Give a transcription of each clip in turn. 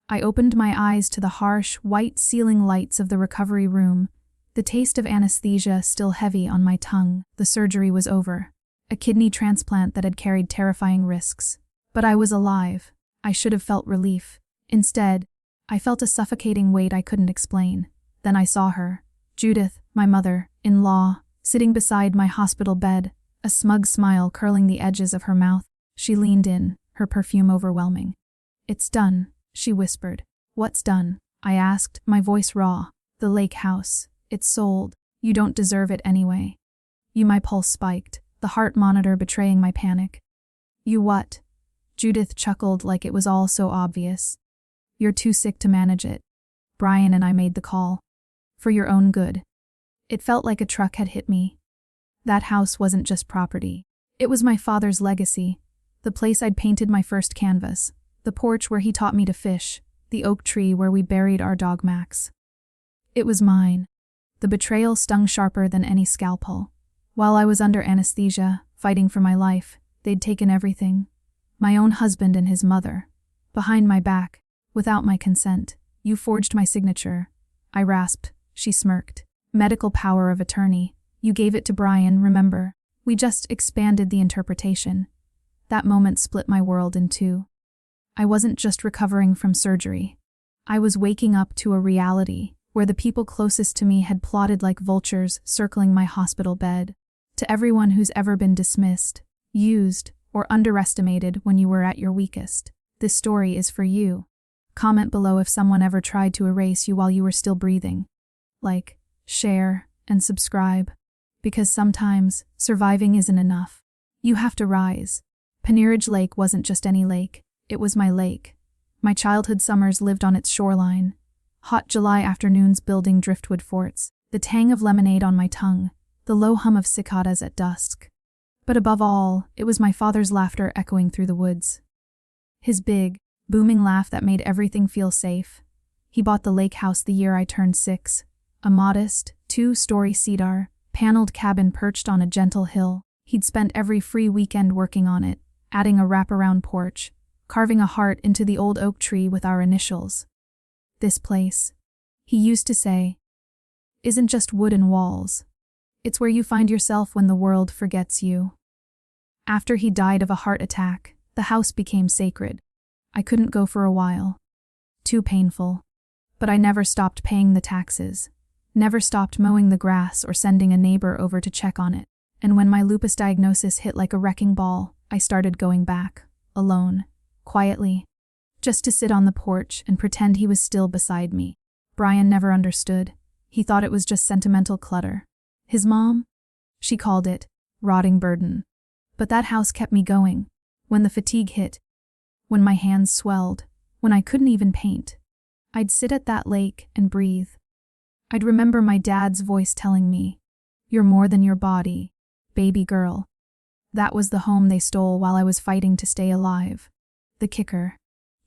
I opened my eyes to the harsh, white ceiling lights of the recovery room, the taste of anesthesia still heavy on my tongue. The surgery was over. A kidney transplant that had carried terrifying risks. But I was alive. I should have felt relief. Instead, I felt a suffocating weight I couldn't explain. Then I saw her, Judith, my mother-in-law, sitting beside my hospital bed, a smug smile curling the edges of her mouth. She leaned in, her perfume overwhelming. "It's done," she whispered. "What's done?" I asked, my voice raw. "The lakehouse. It's sold. You don't deserve it anyway." My pulse spiked, the heart monitor betraying my panic. "You what?" Judith chuckled like it was all so obvious. "You're too sick to manage it. Brian and I made the call. For your own good." It felt like a truck had hit me. That house wasn't just property. It was my father's legacy, the place I'd painted my first canvas, the porch where he taught me to fish, the oak tree where we buried our dog Max. It was mine. The betrayal stung sharper than any scalpel. While I was under anesthesia, fighting for my life, they'd taken everything. My own husband and his mother. Behind my back, without my consent. "You forged my signature." I rasped. She smirked. "Medical power of attorney. You gave it to Brian, remember? We just expanded the interpretation." That moment split my world in two. I wasn't just recovering from surgery. I was waking up to a reality where the people closest to me had plotted like vultures circling my hospital bed. To everyone who's ever been dismissed, used, or underestimated when you were at your weakest, this story is for you. Comment below if someone ever tried to erase you while you were still breathing. Like, share, and subscribe. Because sometimes, surviving isn't enough. You have to rise. Panierage Lake wasn't just any lake. It was my lake. My childhood summers lived on its shoreline. Hot July afternoons building driftwood forts. The tang of lemonade on my tongue. The low hum of cicadas at dusk. But above all, it was my father's laughter echoing through the woods. His big, booming laugh that made everything feel safe. He bought the lake house the year I turned 6. A modest, 2-story cedar, paneled cabin perched on a gentle hill. He'd spent every free weekend working on it, adding a wraparound porch, carving a heart into the old oak tree with our initials. "This place," he used to say, "isn't just wood and walls. It's where you find yourself when the world forgets you." After he died of a heart attack, the house became sacred. I couldn't go for a while. Too painful. But I never stopped paying the taxes. Never stopped mowing the grass or sending a neighbor over to check on it. And when my lupus diagnosis hit like a wrecking ball, I started going back, alone, quietly, just to sit on the porch and pretend he was still beside me. Brian never understood. He thought it was just sentimental clutter. His mom? She called it rotting burden. But that house kept me going. When the fatigue hit, when my hands swelled, when I couldn't even paint, I'd sit at that lake and breathe. I'd remember my dad's voice telling me, "You're more than your body, baby girl." That was the home they stole while I was fighting to stay alive. The kicker.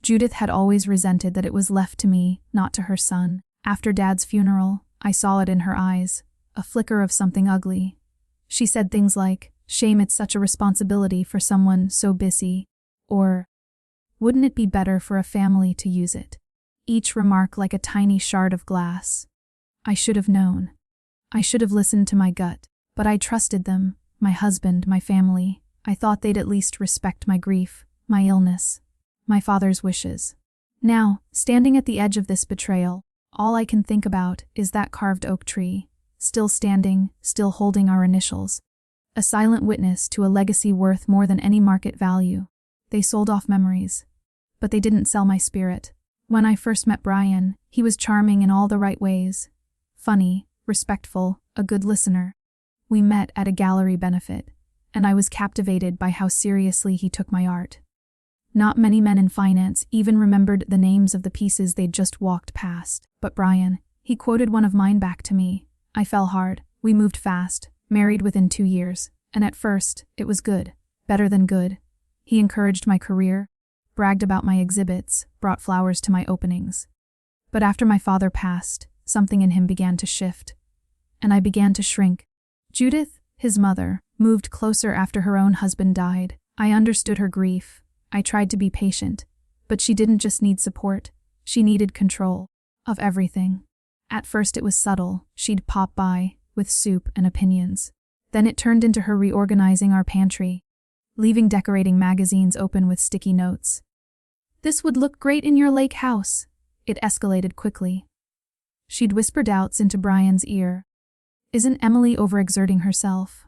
Judith had always resented that it was left to me, not to her son. After Dad's funeral, I saw it in her eyes, a flicker of something ugly. She said things like, "Shame it's such a responsibility for someone so busy," or, "Wouldn't it be better for a family to use it?" Each remark like a tiny shard of glass. I should have known. I should have listened to my gut, but I trusted them, my husband, my family. I thought they'd at least respect my grief, my illness, my father's wishes. Now, standing at the edge of this betrayal, all I can think about is that carved oak tree, still standing, still holding our initials. A silent witness to a legacy worth more than any market value. They sold off memories, but they didn't sell my spirit. When I first met Brian, he was charming in all the right ways. Funny, respectful, a good listener. We met at a gallery benefit, and I was captivated by how seriously he took my art. Not many men in finance even remembered the names of the pieces they'd just walked past, but Brian, he quoted one of mine back to me. I fell hard. We moved fast, married within 2 years, and at first, it was good, better than good. He encouraged my career, bragged about my exhibits, brought flowers to my openings. But after my father passed, something in him began to shift, and I began to shrink. Judith, his mother, moved closer after her own husband died. I understood her grief. I tried to be patient, but she didn't just need support. She needed control of everything. At first it was subtle. She'd pop by with soup and opinions. Then it turned into her reorganizing our pantry, leaving decorating magazines open with sticky notes. "This would look great in your lake house." It escalated quickly. She'd whisper doubts into Brian's ear. "Isn't Emily overexerting herself?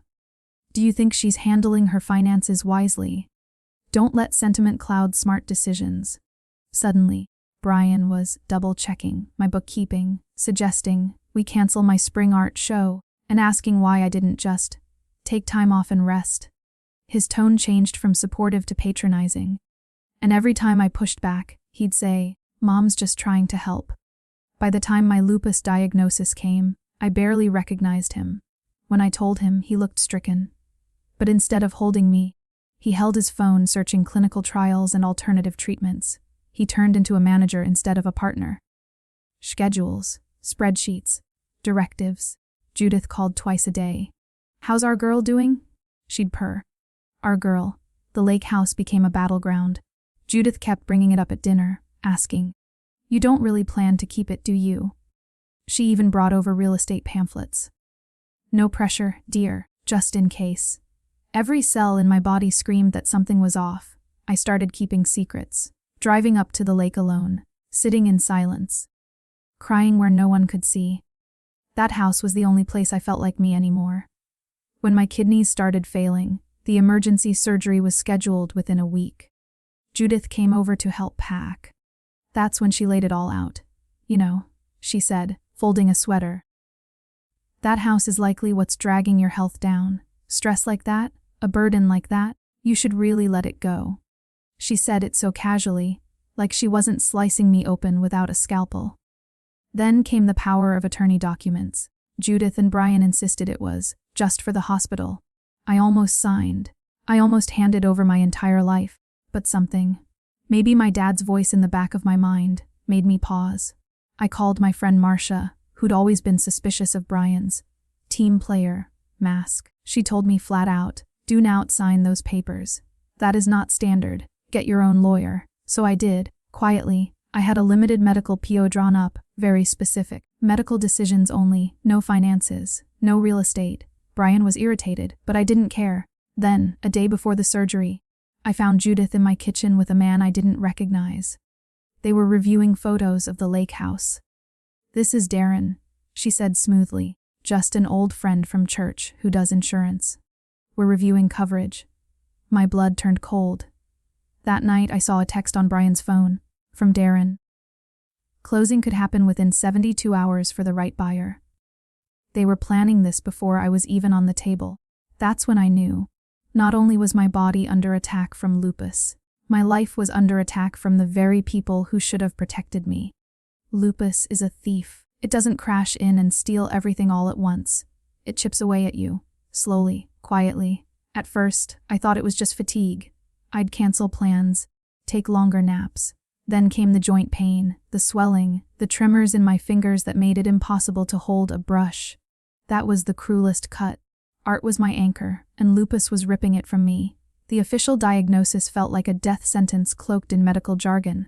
Do you think she's handling her finances wisely? Don't let sentiment cloud smart decisions." Suddenly, Brian was double-checking my bookkeeping, suggesting we cancel my spring art show, and asking why I didn't just take time off and rest. His tone changed from supportive to patronizing, and every time I pushed back, he'd say, "Mom's just trying to help." By the time my lupus diagnosis came, I barely recognized him. When I told him, he looked stricken. But instead of holding me, he held his phone searching clinical trials and alternative treatments. He turned into a manager instead of a partner. Schedules, spreadsheets, directives. Judith called twice a day. "How's our girl doing?" She'd purr. Our girl. The lake house became a battleground. Judith kept bringing it up at dinner, asking, "You don't really plan to keep it, do you?" She even brought over real estate pamphlets. "No pressure, dear, just in case." Every cell in my body screamed that something was off. I started keeping secrets, driving up to the lake alone, sitting in silence, crying where no one could see. That house was the only place I felt like me anymore. When my kidneys started failing, the emergency surgery was scheduled within a week. Judith came over to help pack. That's when she laid it all out. "You know," she said, folding a sweater. "That house is likely what's dragging your health down. Stress like that, a burden like that, you should really let it go." She said it so casually, like she wasn't slicing me open without a scalpel. Then came the power of attorney documents. Judith and Brian insisted it was just for the hospital. I almost signed. I almost handed over my entire life. But something, maybe my dad's voice in the back of my mind, made me pause. I called my friend Marcia, who'd always been suspicious of Brian's team player mask. She told me flat out, "Do not sign those papers. That is not standard. Get your own lawyer." So I did, quietly. I had a limited medical PO drawn up, very specific. Medical decisions only, no finances, no real estate. Brian was irritated, but I didn't care. Then, a day before the surgery, I found Judith in my kitchen with a man I didn't recognize. They were reviewing photos of the lake house. "This is Darren," she said smoothly, "just an old friend from church who does insurance. We're reviewing coverage." My blood turned cold. That night I saw a text on Brian's phone, from Darren. Closing could happen within 72 hours for the right buyer. They were planning this before I was even on the table. That's when I knew. Not only was my body under attack from lupus, my life was under attack from the very people who should have protected me. Lupus is a thief. It doesn't crash in and steal everything all at once. It chips away at you, slowly, quietly. At first, I thought it was just fatigue. I'd cancel plans, take longer naps. Then came the joint pain, the swelling, the tremors in my fingers that made it impossible to hold a brush. That was the cruelest cut. Art was my anchor, and lupus was ripping it from me. The official diagnosis felt like a death sentence cloaked in medical jargon.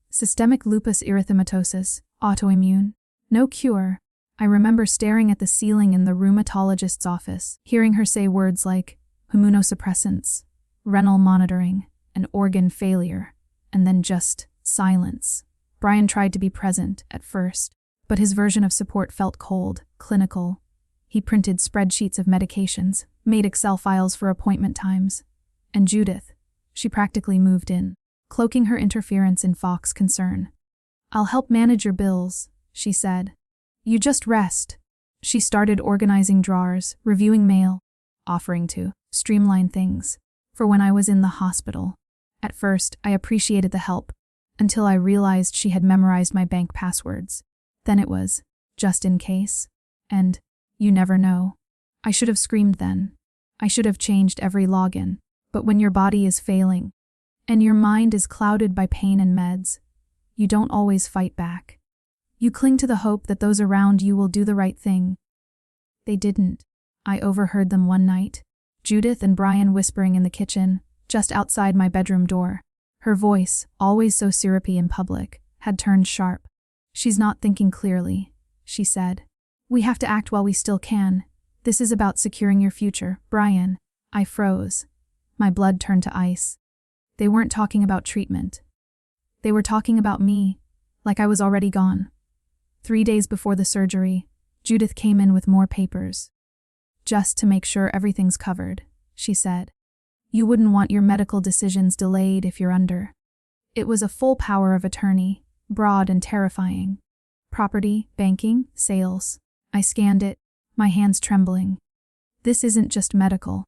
Systemic lupus erythematosus, autoimmune. No cure. I remember staring at the ceiling in the rheumatologist's office, hearing her say words like immunosuppressants, renal monitoring, and organ failure, and then just silence. Brian tried to be present at first, but his version of support felt cold, clinical. He printed spreadsheets of medications, made Excel files for appointment times. And Judith, she practically moved in, cloaking her interference in Fox concern. "I'll help manage your bills," she said. "You just rest." She started organizing drawers, reviewing mail, offering to streamline things for when I was in the hospital. At first, I appreciated the help, until I realized she had memorized my bank passwords. Then it was, just in case, and you never know. I should have screamed then. I should have changed every login. But when your body is failing, and your mind is clouded by pain and meds, you don't always fight back. You cling to the hope that those around you will do the right thing. They didn't. I overheard them one night, Judith and Brian whispering in the kitchen, just outside my bedroom door. Her voice, always so syrupy in public, had turned sharp. "She's not thinking clearly," she said. "We have to act while we still can. This is about securing your future, Brian." I froze. My blood turned to ice. They weren't talking about treatment. They were talking about me, like I was already gone. 3 days before the surgery, Judith came in with more papers. "Just to make sure everything's covered," she said. "You wouldn't want your medical decisions delayed if you're under." It was a full power of attorney, broad and terrifying. Property, banking, sales. I scanned it, my hands trembling. "This isn't just medical.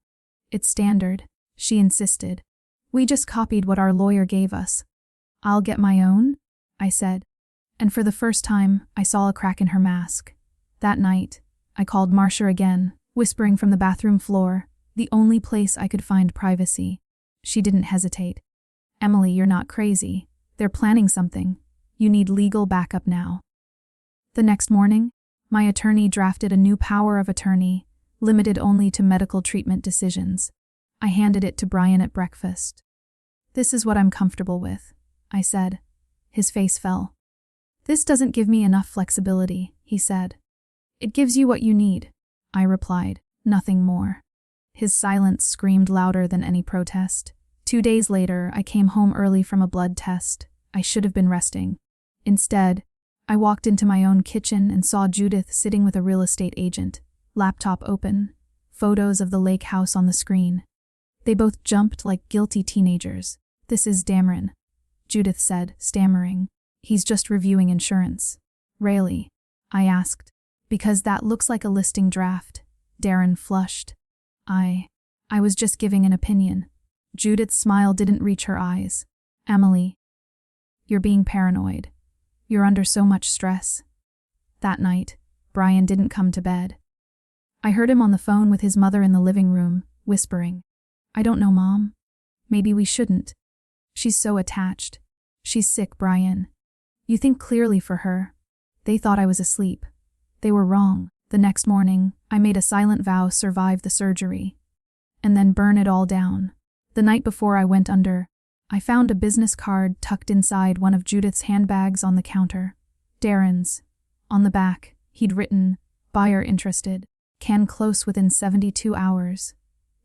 It's standard," she insisted. "We just copied what our lawyer gave us." "I'll get my own?" I said. And for the first time, I saw a crack in her mask. That night, I called Marcia again, whispering from the bathroom floor, the only place I could find privacy. She didn't hesitate. "Emily, you're not crazy. They're planning something. You need legal backup now." The next morning, my attorney drafted a new power of attorney, limited only to medical treatment decisions. I handed it to Brian at breakfast. "This is what I'm comfortable with," I said. His face fell. "This doesn't give me enough flexibility," he said. "It gives you what you need," I replied, nothing more. His silence screamed louder than any protest. 2 days later, I came home early from a blood test. I should have been resting. Instead, I walked into my own kitchen and saw Judith sitting with a real estate agent, laptop open, photos of the lake house on the screen. They both jumped like guilty teenagers. "This is Dameron," Judith said, stammering. "He's just reviewing insurance." "Really?" I asked. "Because that looks like a listing draft." Darren flushed. I was just giving an opinion." Judith's smile didn't reach her eyes. "Emily, you're being paranoid. You're under so much stress." That night, Brian didn't come to bed. I heard him on the phone with his mother in the living room, whispering, "I don't know, Mom. Maybe we shouldn't. She's so attached. She's sick, Brian. You think clearly for her." They thought I was asleep. They were wrong. The next morning, I made a silent vow to survive the surgery, and then burn it all down. The night before I went under, I found a business card tucked inside one of Judith's handbags on the counter. Darren's. On the back, he'd written, "Buyer interested. Can close within 72 hours."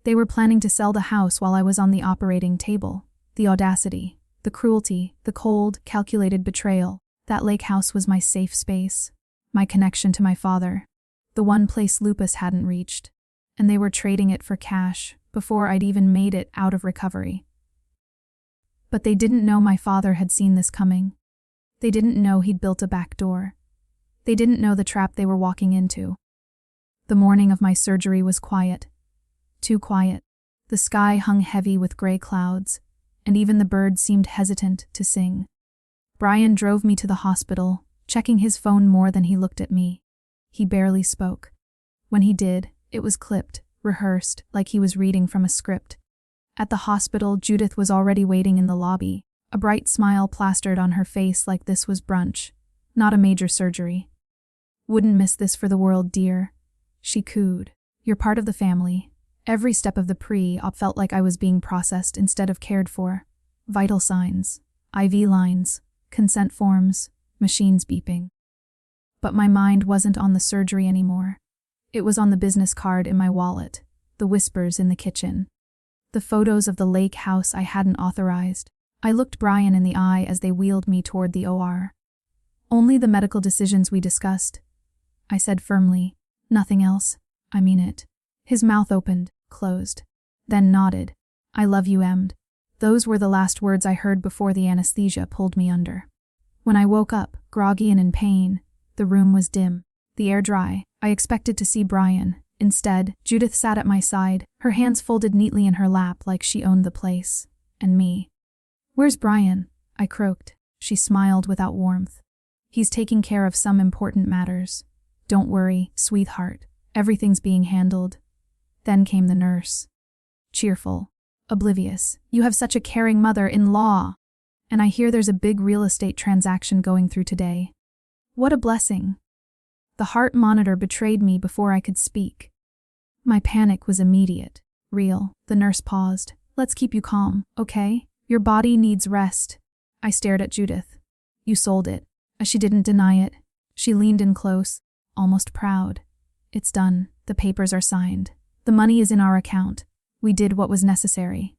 They were planning to sell the house while I was on the operating table. The audacity, the cruelty, the cold, calculated betrayal. That lake house was my safe space, my connection to my father, the one place lupus hadn't reached, and they were trading it for cash before I'd even made it out of recovery. But they didn't know my father had seen this coming. They didn't know he'd built a back door. They didn't know the trap they were walking into. The morning of my surgery was quiet. Too quiet. The sky hung heavy with gray clouds, and even the birds seemed hesitant to sing. Brian drove me to the hospital, checking his phone more than he looked at me. He barely spoke. When he did, it was clipped, rehearsed, like he was reading from a script. At the hospital, Judith was already waiting in the lobby, a bright smile plastered on her face like this was brunch, not a major surgery. "Wouldn't miss this for the world, dear," she cooed. "You're part of the family." Every step of the pre-op felt like I was being processed instead of cared for. Vital signs, IV lines, consent forms, machines beeping. But my mind wasn't on the surgery anymore. It was on the business card in my wallet, the whispers in the kitchen, the photos of the lake house I hadn't authorized. I looked Brian in the eye as they wheeled me toward the OR. "Only the medical decisions we discussed," I said firmly. "Nothing else. I mean it." His mouth opened, closed, then nodded. "I love you, Emd." Those were the last words I heard before the anesthesia pulled me under. When I woke up, groggy and in pain, the room was dim, the air dry. I expected to see Brian. Instead, Judith sat at my side, her hands folded neatly in her lap like she owned the place. And me. "Where's Brian?" I croaked. She smiled without warmth. "He's taking care of some important matters. Don't worry, sweetheart. Everything's being handled." Then came the nurse. Cheerful. Oblivious. "You have such a caring mother-in-law. And I hear there's a big real estate transaction going through today. What a blessing." The heart monitor betrayed me before I could speak. My panic was immediate. "Real." The nurse paused. "Let's keep you calm, okay? Your body needs rest." I stared at Judith. You sold it. She didn't deny it. She leaned in close, almost proud. It's done. The papers are signed. The money is in our account. We did what was necessary.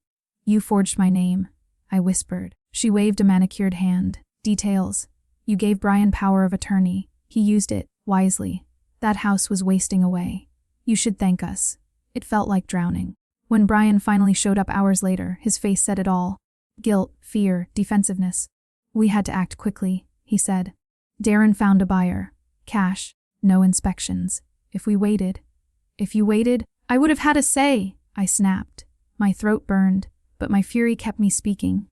You forged my name, I whispered. She waved a manicured hand. Details. You gave Brian power of attorney. He used it, wisely. That house was wasting away. You should thank us. It felt like drowning. When Brian finally showed up hours later, his face said it all. Guilt, fear, defensiveness. We had to act quickly, he said. Darren found a buyer. Cash. No inspections. If you waited, I would have had a say, I snapped. My throat burned, but my fury kept me speaking.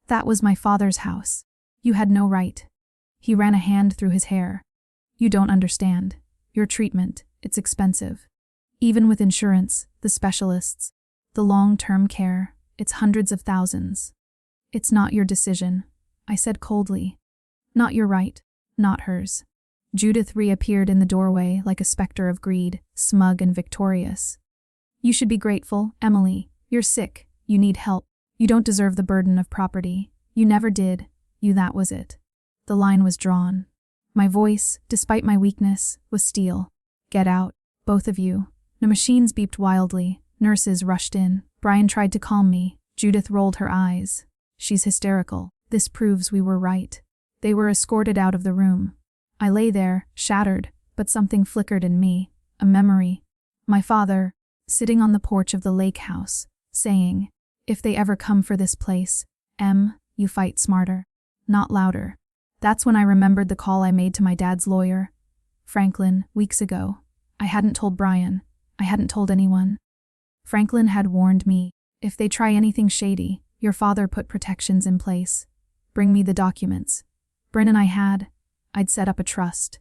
That was my father's house. You had no right. He ran a hand through his hair. You don't understand. Your treatment, it's expensive. Even with insurance, the specialists, the long-term care, it's hundreds of thousands. It's not your decision, I said coldly. Not your right, not hers. Judith reappeared in the doorway like a specter of greed, smug and victorious. You should be grateful, Emily. You're sick. You need help. You don't deserve the burden of property. You never did. That was it. The line was drawn. My voice, despite my weakness, was steel. Get out, both of you. The machines beeped wildly. Nurses rushed in. Brian tried to calm me. Judith rolled her eyes. She's hysterical. This proves we were right. They were escorted out of the room. I lay there, shattered, but something flickered in me. A memory. My father, sitting on the porch of the lakehouse, saying, if they ever come for this place, you fight smarter, not louder. That's when I remembered the call I made to my dad's lawyer. Franklin, weeks ago. I hadn't told Brian. I hadn't told anyone. Franklin had warned me, if they try anything shady, your father put protections in place. Bring me the documents. Bryn and I'd set up a trust.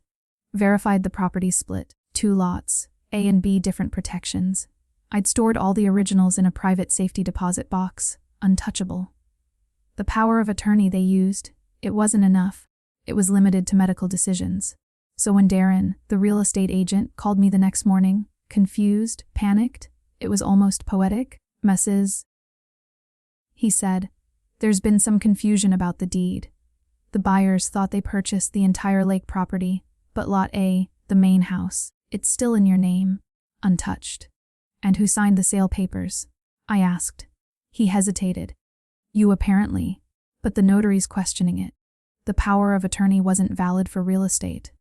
Verified the property split, 2 lots, A and B different protections. I'd stored all the originals in a private safety deposit box, untouchable. The power of attorney they used, it wasn't enough. It was limited to medical decisions. So when Darren, the real estate agent, called me the next morning, confused, panicked, it was almost poetic. He said, there's been some confusion about the deed. The buyers thought they purchased the entire lake property, but Lot A, the main house, it's still in your name, untouched. And who signed the sale papers? I asked. He hesitated. You apparently, but the notary's questioning it. The power of attorney wasn't valid for real estate.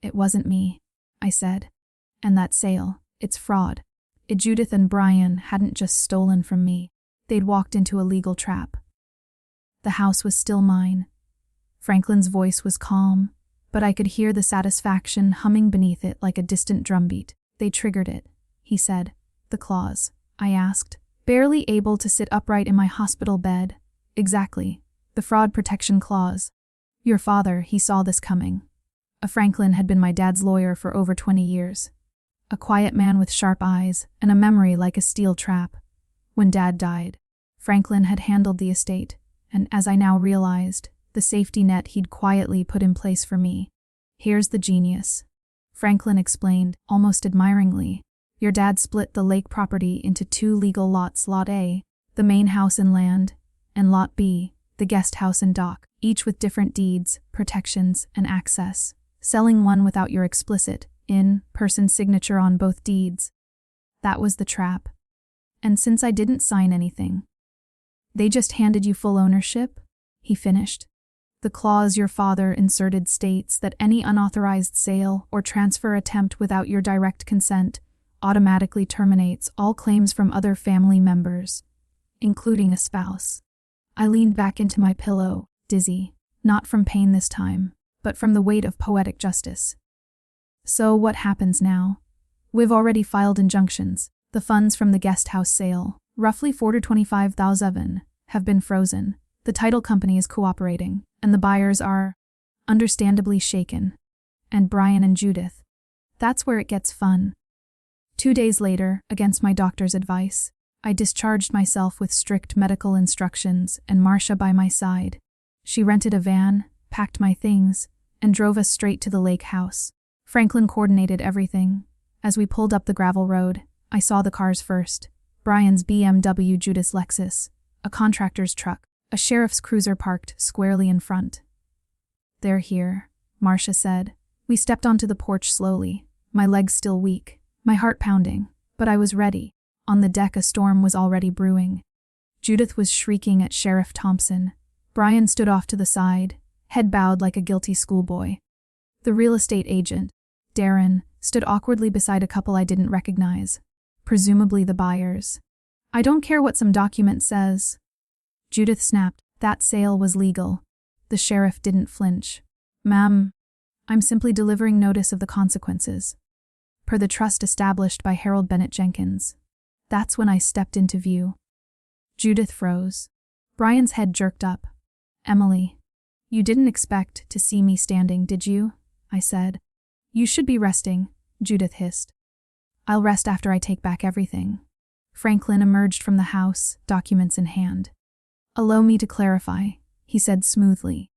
It wasn't me, I said. And that sale, it's fraud. Judith and Brian hadn't just stolen from me. They'd walked into a legal trap. The house was still mine. Franklin's voice was calm, but I could hear the satisfaction humming beneath it like a distant drumbeat. They triggered it, he said. The clause, I asked, barely able to sit upright in my hospital bed. Exactly. The fraud protection clause. Your father, he saw this coming. Franklin had been my dad's lawyer for over 20 years. A quiet man with sharp eyes and a memory like a steel trap. When Dad died, Franklin had handled the estate, and as I now realized, the safety net he'd quietly put in place for me. Here's the genius. Franklin explained, almost admiringly. Your dad split the lake property into 2 legal lots, Lot A, the main house and land, and Lot B, the guest house and dock, each with different deeds, protections, and access, selling one without your explicit, in-person signature on both deeds. That was the trap. And since I didn't sign anything, they just handed you full ownership, he finished. The clause your father inserted states that any unauthorized sale or transfer attempt without your direct consent automatically terminates all claims from other family members, including a spouse. I leaned back into my pillow, dizzy, not from pain this time, but from the weight of poetic justice. So what happens now? We've already filed injunctions. The funds from the guest house sale, roughly $425,000, have been frozen. The title company is cooperating, and the buyers are understandably shaken. And Brian and Judith. That's where it gets fun. 2 days later, against my doctor's advice, I discharged myself with strict medical instructions and Marcia by my side. She rented a van, packed my things, and drove us straight to the lake house. Franklin coordinated everything. As we pulled up the gravel road, I saw the cars first. Brian's BMW, Judith's Lexus, a contractor's truck, a sheriff's cruiser parked squarely in front. "They're here," Marcia said. We stepped onto the porch slowly, my legs still weak, my heart pounding, but I was ready. On the deck a storm was already brewing. Judith was shrieking at Sheriff Thompson. Brian stood off to the side, head bowed like a guilty schoolboy. The real estate agent, Darren, stood awkwardly beside a couple I didn't recognize, presumably the buyers. "I don't care what some document says." Judith snapped. That sale was legal. The sheriff didn't flinch. "Ma'am, I'm simply delivering notice of the consequences, per the trust established by Harold Bennett Jenkins." That's when I stepped into view. Judith froze. Brian's head jerked up. "Emily, you didn't expect to see me standing, did you?" I said. "You should be resting," Judith hissed. "I'll rest after I take back everything." Franklin emerged from the house, documents in hand. "Allow me to clarify," he said smoothly.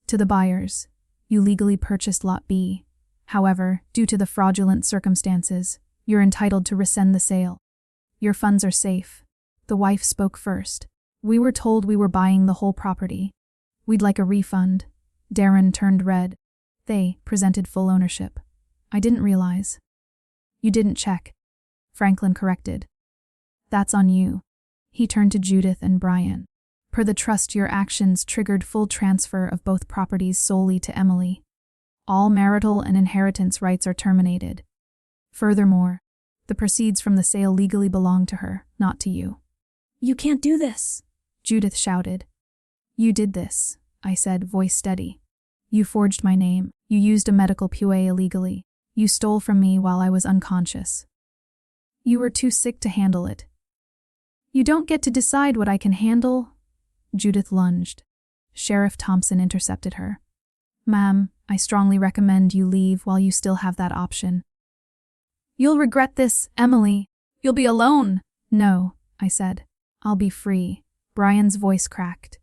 "To the buyers, you legally purchased Lot B. However, due to the fraudulent circumstances, you're entitled to rescind the sale. Your funds are safe." The wife spoke first. "We were told we were buying the whole property. We'd like a refund." Darren turned red. "They presented full ownership. I didn't realize." "You didn't check," Franklin corrected. "That's on you." He turned to Judith and Brian. "Per the trust, your actions triggered full transfer of both properties solely to Emily. All marital and inheritance rights are terminated. Furthermore, the proceeds from the sale legally belong to her, not to you." "You can't do this," Judith shouted. "You did this," I said, voice steady. "You forged my name. You used a medical POA illegally. You stole from me while I was unconscious. You were too sick to handle it." "You don't get to decide what I can handle," Judith lunged. Sheriff Thompson intercepted her. "Ma'am, I strongly recommend you leave while you still have that option." "You'll regret this, Emily. You'll be alone." "No," I said. "I'll be free." Brian's voice cracked.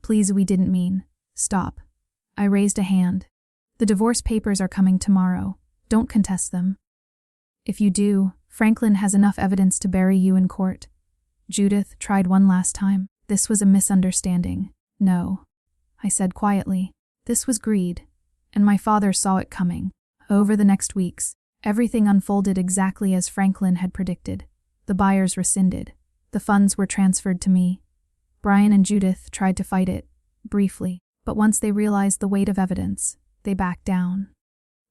Please, we didn't mean." "Stop." I raised a hand. "The divorce papers are coming tomorrow. Don't contest them. If you do, Franklin has enough evidence to bury you in court." Judith tried one last time. "This was a misunderstanding." "No," I said quietly. "This was greed, and my father saw it coming." Over the next weeks, everything unfolded exactly as Franklin had predicted. The buyers rescinded. The funds were transferred to me. Brian and Judith tried to fight it, briefly, but once they realized the weight of evidence, they backed down.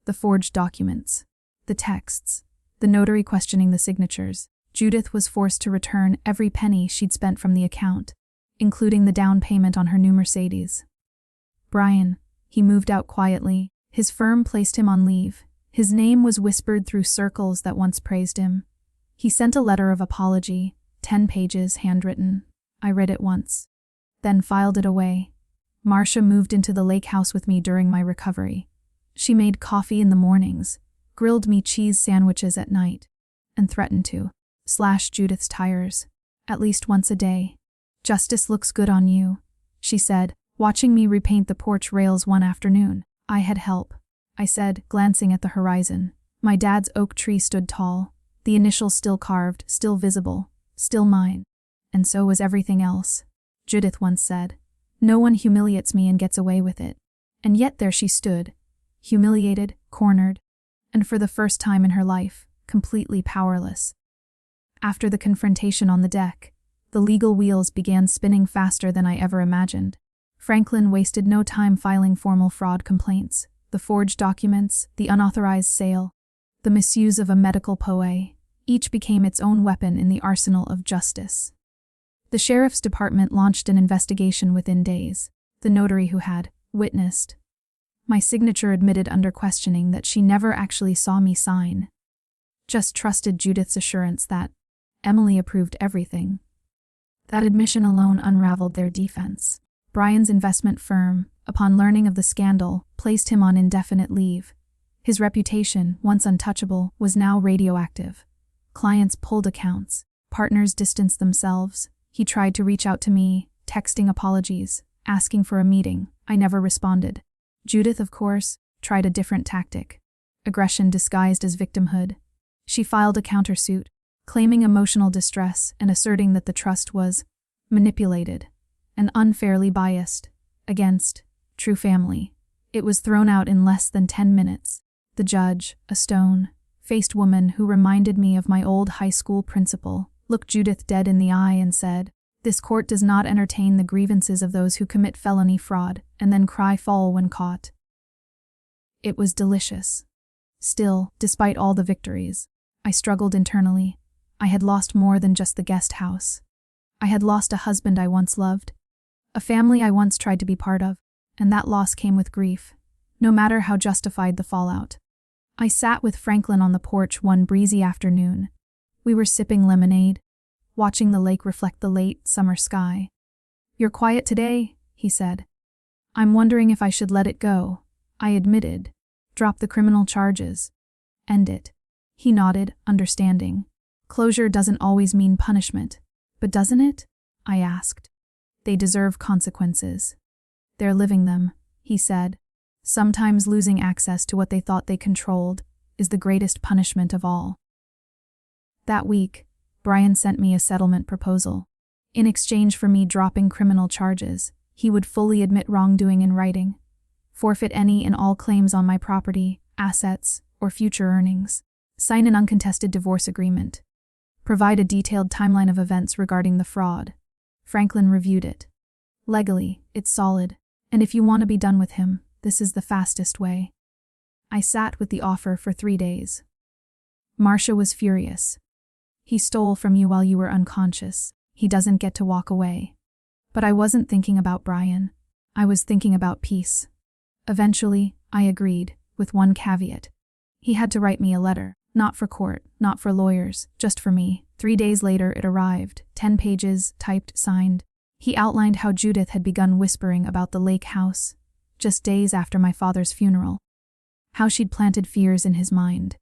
The forged documents, the texts, the notary questioning the signatures. Judith was forced to return every penny she'd spent from the account, including the down payment on her new Mercedes. Brian, he moved out quietly. His firm placed him on leave. His name was whispered through circles that once praised him. He sent a letter of apology, 10 pages, handwritten. I read it once, then filed it away. Marcia moved into the lakehouse with me during my recovery. She made coffee in the mornings, grilled me cheese sandwiches at night, and threatened to slash Judith's tires, at least once a day. "Justice looks good on you," she said, watching me repaint the porch rails one afternoon. "I had help," I said, glancing at the horizon. My dad's oak tree stood tall, the initials still carved, still visible, still mine. And so was everything else. Judith once said, "No one humiliates me and gets away with it." And yet there she stood, humiliated, cornered, and for the first time in her life, completely powerless. After the confrontation on the deck, the legal wheels began spinning faster than I ever imagined. Franklin wasted no time filing formal fraud complaints. The forged documents, the unauthorized sale, the misuse of a medical POA, each became its own weapon in the arsenal of justice. The sheriff's department launched an investigation within days. The notary who had witnessed my signature admitted under questioning that she never actually saw me sign, just trusted Judith's assurance that Emily approved everything. That admission alone unraveled their defense. Brian's investment firm, upon learning of the scandal, placed him on indefinite leave. His reputation, once untouchable, was now radioactive. Clients pulled accounts. Partners distanced themselves. He tried to reach out to me, texting apologies, asking for a meeting. I never responded. Judith, of course, tried a different tactic. Aggression disguised as victimhood. She filed a countersuit, claiming emotional distress and asserting that the trust was manipulated and unfairly biased against true family. It was thrown out in less than 10 minutes. The judge, a stone-faced woman who reminded me of my old high school principal, looked Judith dead in the eye and said, "This court does not entertain the grievances of those who commit felony fraud and then cry foul when caught." It was delicious. Still, despite all the victories, I struggled internally. I had lost more than just the guest house. I had lost a husband I once loved, a family I once tried to be part of, and that loss came with grief, no matter how justified the fallout. I sat with Franklin on the porch one breezy afternoon. We were sipping lemonade, watching the lake reflect the late summer sky. "You're quiet today," he said. "I'm wondering if I should let it go," I admitted. "Drop the criminal charges. End it." He nodded, understanding. "Closure doesn't always mean punishment, but doesn't it?" I asked. "They deserve consequences. They're living them," he said. "Sometimes losing access to what they thought they controlled is the greatest punishment of all." That week, Brian sent me a settlement proposal. In exchange for me dropping criminal charges, he would fully admit wrongdoing in writing, forfeit any and all claims on my property, assets, or future earnings, sign an uncontested divorce agreement, provide a detailed timeline of events regarding the fraud. Franklin reviewed it. "Legally, it's solid, and if you want to be done with him, this is the fastest way." I sat with the offer for 3 days. Marcia was furious. "He stole from you while you were unconscious. He doesn't get to walk away." But I wasn't thinking about Brian. I was thinking about peace. Eventually, I agreed, with one caveat. He had to write me a letter, not for court, not for lawyers, just for me. 3 days later it arrived, 10 pages, typed, signed. He outlined how Judith had begun whispering about the lakehouse, just days after my father's funeral. How she'd planted fears in his mind.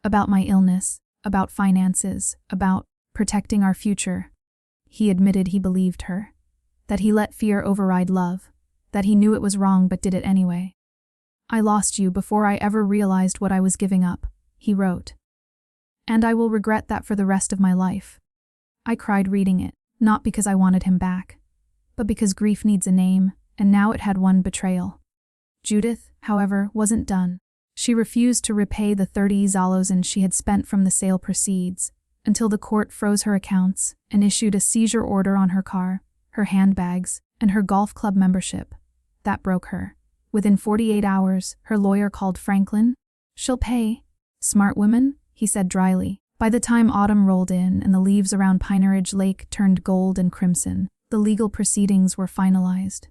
About my illness, about finances, about protecting our future. He admitted he believed her. That he let fear override love. That he knew it was wrong but did it anyway. "I lost you before I ever realized what I was giving up," he wrote. "And I will regret that for the rest of my life." I cried reading it, not because I wanted him back, but because grief needs a name, and now it had one: betrayal. Judith, however, wasn't done. She refused to repay the 30 zalozin she had spent from the sale proceeds, until the court froze her accounts and issued a seizure order on her car, her handbags, and her golf club membership. That broke her. Within 48 hours, her lawyer called Franklin. "She'll pay." "Smart woman," he said dryly. By the time autumn rolled in and the leaves around Pineridge Lake turned gold and crimson, the legal proceedings were finalized.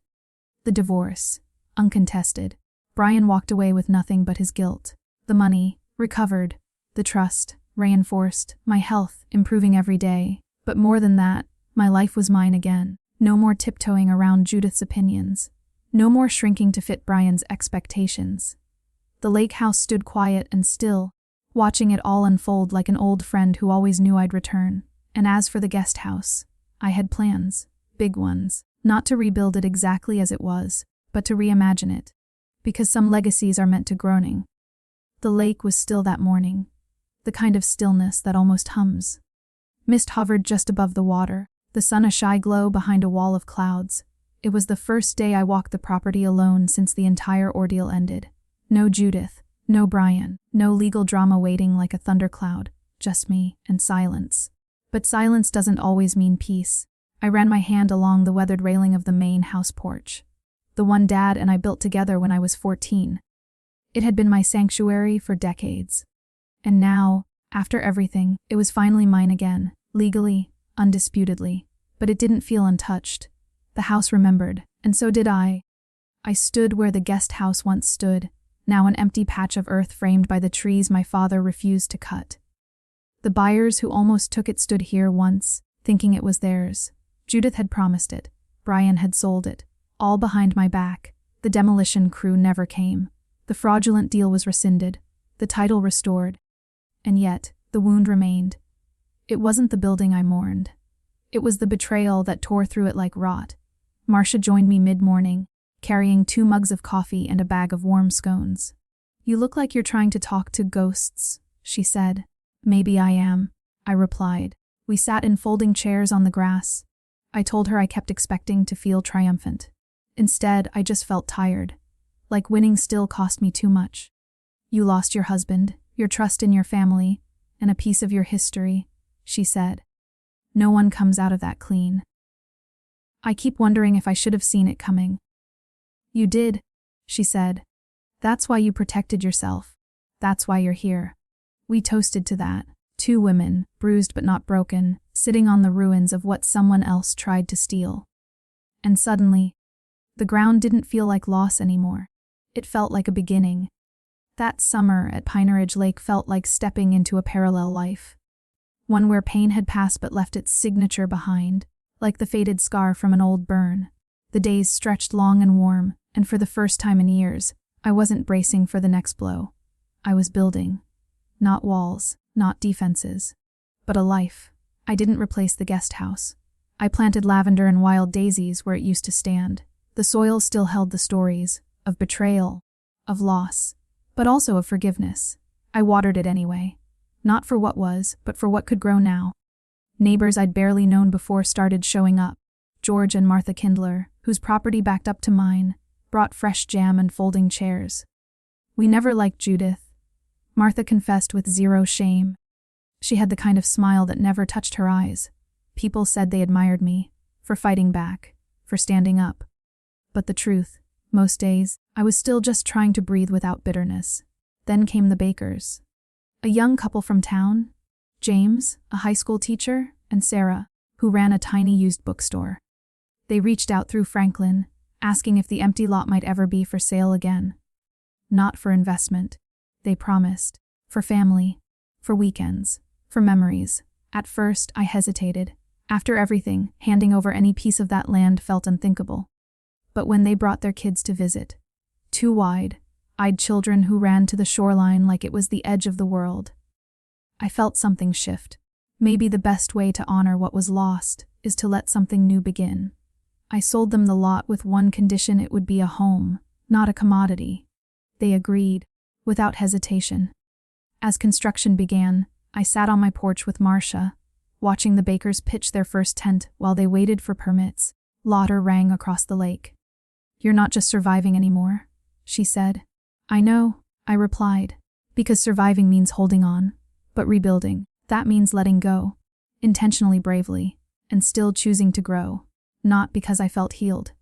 The divorce, uncontested. Brian walked away with nothing but his guilt. The money, recovered. The trust, reinforced. My health, improving every day. But more than that, my life was mine again. No more tiptoeing around Judith's opinions. No more shrinking to fit Brian's expectations. The lake house stood quiet and still, watching it all unfold like an old friend who always knew I'd return. And as for the guest house, I had plans, big ones, not to rebuild it exactly as it was, but to reimagine it. Because some legacies are meant to groaning. The lake was still that morning, the kind of stillness that almost hums. Mist hovered just above the water, the sun a shy glow behind a wall of clouds. It was the first day I walked the property alone since the entire ordeal ended. No Judith, no Brian, no legal drama waiting like a thundercloud, just me and silence. But silence doesn't always mean peace. I ran my hand along the weathered railing of the main house porch, the one Dad and I built together when I was 14. It had been my sanctuary for decades. And now, after everything, it was finally mine again, legally, undisputedly. But it didn't feel untouched. The house remembered, and so did I. I stood where the guest house once stood, now an empty patch of earth framed by the trees my father refused to cut. The buyers who almost took it stood here once, thinking it was theirs. Judith had promised it. Brian had sold it. All behind my back. The demolition crew never came. The fraudulent deal was rescinded. The title restored. And yet, the wound remained. It wasn't the building I mourned. It was the betrayal that tore through it like rot. Marcia joined me mid-morning, carrying 2 mugs of coffee and a bag of warm scones. "You look like you're trying to talk to ghosts," she said. "Maybe I am," I replied. We sat in folding chairs on the grass. I told her I kept expecting to feel triumphant. Instead, I just felt tired. Like winning still cost me too much. You lost your husband, your trust in your family, and a piece of your history, she said. No one comes out of that clean. I keep wondering if I should have seen it coming. You did, she said. That's why you protected yourself. That's why you're here. We toasted to that. Two women, bruised but not broken, sitting on the ruins of what someone else tried to steal. And suddenly, the ground didn't feel like loss anymore. It felt like a beginning. That summer at Pineridge Lake felt like stepping into a parallel life. One where pain had passed but left its signature behind, like the faded scar from an old burn. The days stretched long and warm, and for the first time in years, I wasn't bracing for the next blow. I was building. Not walls, not defenses, but a life. I didn't replace the guest house. I planted lavender and wild daisies where it used to stand. The soil still held the stories of betrayal, of loss, but also of forgiveness. I watered it anyway. Not for what was, but for what could grow now. Neighbors I'd barely known before started showing up. George and Martha Kindler, whose property backed up to mine, brought fresh jam and folding chairs. We never liked Judith. Martha confessed with zero shame. She had the kind of smile that never touched her eyes. People said they admired me, for fighting back, for standing up. But the truth, most days, I was still just trying to breathe without bitterness. Then came the Bakers. A young couple from town, James, a high school teacher, and Sarah, who ran a tiny used bookstore. They reached out through Franklin, asking if the empty lot might ever be for sale again. Not for investment, they promised. For family, for weekends, for memories. At first, I hesitated. After everything, handing over any piece of that land felt unthinkable. But when they brought their kids to visit, two wide-eyed children who ran to the shoreline like it was the edge of the world, I felt something shift. Maybe the best way to honor what was lost is to let something new begin. I sold them the lot with one condition: it would be a home, not a commodity. They agreed, without hesitation. As construction began, I sat on my porch with Marcia, watching the Bakers pitch their first tent while they waited for permits. Laughter rang across the lake. "You're not just surviving anymore," she said. "I know," I replied, "because surviving means holding on, but rebuilding, that means letting go, intentionally, bravely, and still choosing to grow. Not because I felt healed.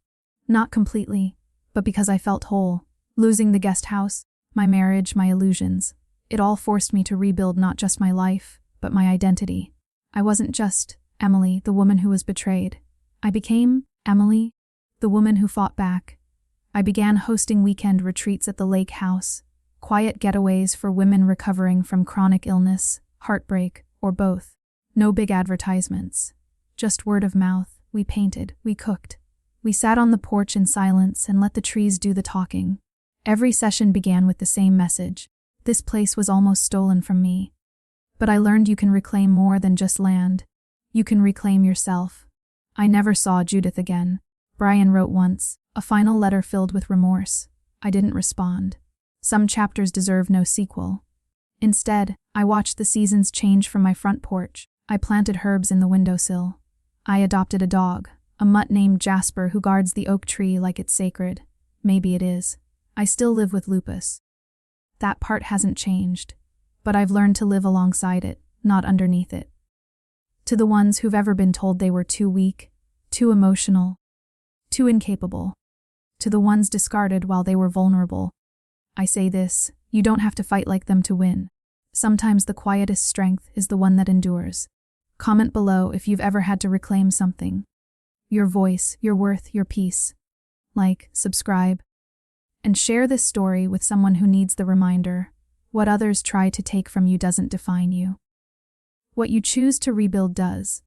Not completely, but because I felt whole. Losing the guest house, my marriage, my illusions, it all forced me to rebuild not just my life, but my identity. I wasn't just Emily, the woman who was betrayed. I became Emily, the woman who fought back. I began hosting weekend retreats at the lakehouse, quiet getaways for women recovering from chronic illness, heartbreak, or both. No big advertisements. Just word of mouth. We painted, we cooked. We sat on the porch in silence and let the trees do the talking. Every session began with the same message. This place was almost stolen from me. But I learned you can reclaim more than just land. You can reclaim yourself. I never saw Judith again. Brian wrote once, a final letter filled with remorse. I didn't respond. Some chapters deserve no sequel. Instead, I watched the seasons change from my front porch. I planted herbs in the windowsill. I adopted a dog, a mutt named Jasper who guards the oak tree like it's sacred. Maybe it is. I still live with lupus. That part hasn't changed, but I've learned to live alongside it, not underneath it. To the ones who've ever been told they were too weak, too emotional, too incapable. To the ones discarded while they were vulnerable, I say this: you don't have to fight like them to win. Sometimes the quietest strength is the one that endures. Comment below if you've ever had to reclaim something. Your voice, your worth, your peace. Like, subscribe, and share this story with someone who needs the reminder: what others try to take from you doesn't define you. What you choose to rebuild does.